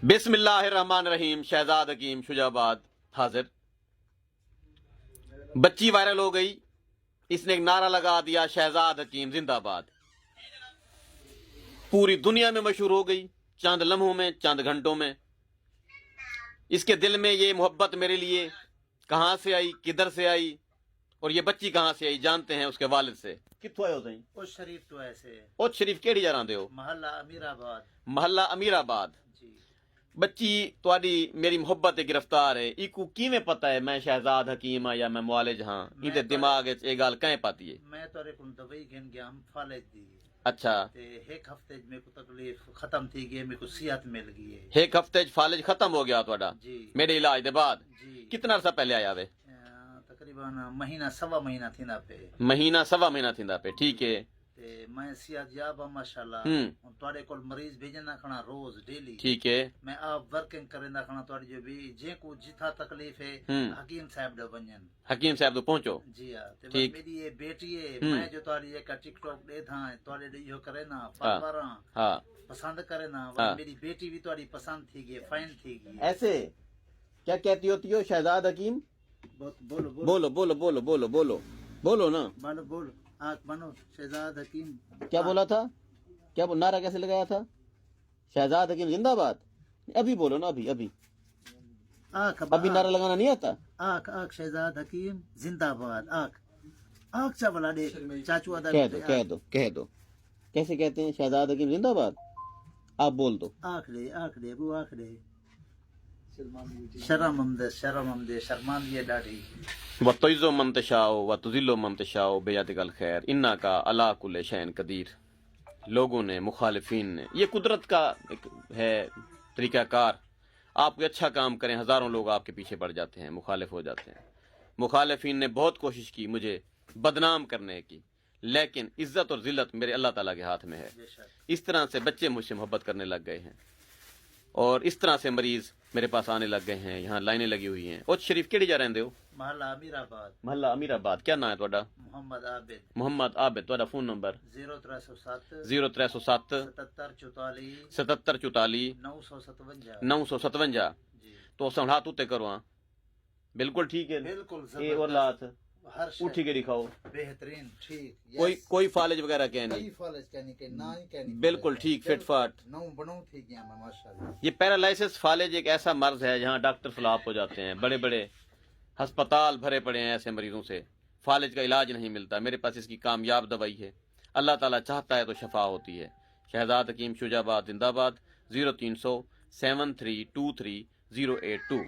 بسم اللہ الرحمن الرحیم۔ شہزاد حکیم شجاباد حاضر۔ بچی وائرل ہو گئی، اس نے ایک نعرہ لگا دیا، شہزاد حکیم زندہ باد۔ پوری دنیا میں مشہور ہو گئی، چند لمحوں میں، چند گھنٹوں میں۔ اس کے دل میں یہ محبت میرے لیے کہاں سے آئی، کدھر سے آئی، اور یہ بچی کہاں سے آئی جانتے ہیں اس کے والد سے۔ کتوں آئے ہو سائیں؟ اوچ شریف تو ایسے اوچ شریف کیڑی جا رہے ہو؟ محلہ امیر آباد۔ محلہ امیر آباد۔ جی بچی تواڈی میری محبت گرفتار ہے، ایکو کیویں پتہ ہے میں شہزاد حکیم ہاں یا میں معالج ہاں؟ ایندے دماغ وچ اے گل کہیں پاتی ہے؟ میں تورے کول دوائی گھن گیا ہم فالج دی اچھا، تے ایک ہفتے میں کو تکلیف ختم تھی گئی، میرے کو صحت مل گئی ہے۔ ایک ہفتے فالج ختم ہو گیا تواڈا؟ جی میرے علاج دے بعد جی کتنا عرصہ پہلے آیا وے؟ تقریباً مہینہ سوا مہینہ تھیندا پے مہینہ سوا مہینہ تھیندا پہ، ٹھیک ہے۔ تے میں صحت یاب ہوں ماشاءاللہ۔ ہوں، ہن تواڈے کول مریض بھیجنا کھنا روز ڈیلی، ٹھیک ہے۔ میں آپ ورکنگ کریندا کھنا تواڈی جو بھی جے کو جتھا تکلیف ہے ہوں، حکیم صاحب دے ونجن۔ حکیم صاحب تو پہنچو۔ جی ہاں، تے بس ٹھیک۔ میری یہ بیٹی ہے، ہوں۔ میں جو تاری ایک ٹک ٹاک دے تھا تواڈے جو کرے نا فلواراں ہاں، پسند کرے نا، ہاں۔ میری بیٹی بھی تواڈی پسند تھی گئی، فائن تھی گئی۔ ایسے کیا کہتی ہوتی ہو شہزاد حکیم؟ بولو بولو بولو بولو بولو بولو بولو نا، بولو بولو آنکھ بنو شہزاد حکیم۔ کیا بولا تھا؟ کیا نعرہ کیسے لگایا تھا؟ شہزاد حکیم زندہ باد؟ ابھی بولو نا، ابھی ابھی آنکھ ابھی نعرہ لگانا نہیں آتا؟ آنکھ آنکھ شہزاد حکیم زندہ باد۔ آنکھ آنکھ چاولا دے چاچو ادا کہہ دو کہہ دو کہہ دو، کیسے کہتے ہیں شہزاد حکیم زندہ باد؟ آپ بول دو۔ آنکھ دے وہ آنکھ دے، شرم ہم دے شرمان دیے ڈاڈی۔ وَتُعِزُّ مَن تَشَاءُ وَتُذِلُّ مَن تَشَاءُ بِیَدِکَ الْخَیرُ اِنَّکَ عَلیٰ کُلِّ شَیْءٍ قدیر۔ لوگوں نے، مخالفین نے، یہ قدرت کا ایک ہے طریقہ کار۔ آپ کوئی اچھا کام کریں، ہزاروں لوگ آپ کے پیچھے پڑ جاتے ہیں، مخالف ہو جاتے ہیں۔ مخالفین نے بہت کوشش کی مجھے بدنام کرنے کی، لیکن عزت اور ذلت میرے اللہ تعالیٰ کے ہاتھ میں ہے۔ بے شک اس طرح سے بچے مجھ سے محبت کرنے لگ گئے ہیں، اور اس طرح سے مریض میرے پاس آنے لگ گئے ہیں، یہاں لائنیں لگی ہوئی ہیں۔ اوچ شریف کیڑی جا رہے ہو؟ محلہ امیر آباد، محلہ امیر آباد۔ کیا نام ہے تہاڈا؟ محمد عابد۔ محمد عابد۔ تہاڈا فون نمبر؟ 0307 0307 7744 7744 957۔ 957۔ جی تو اساں ہاتھ اتے کرو ہاں، بالکل ٹھیک ہے۔ بالکل اے اور لات ہر شے اٹھی کے دکھاؤ، بہترین ٹھیک۔ کوئی فالج وغیرہ کہہ کئی نہیں، فالج کہنی کہ نہ ہی کہنی، بالکل ٹھیک، فٹ فاٹ۔ نو بنو تھی گیا میں ماشاءاللہ۔ یہ پیرالائسس فالج ایک ایسا مرض ہے جہاں ڈاکٹر فلاپ ہو جاتے ہیں، بڑے بڑے ہسپتال بھرے پڑے ہیں ایسے مریضوں سے، فالج کا علاج نہیں ملتا۔ میرے پاس اس کی کامیاب دوائی ہے، اللہ تعالیٰ چاہتا ہے تو شفا ہوتی ہے۔ شہزاد حکیم شجاباد زندہ باد۔ 0300 7323 082۔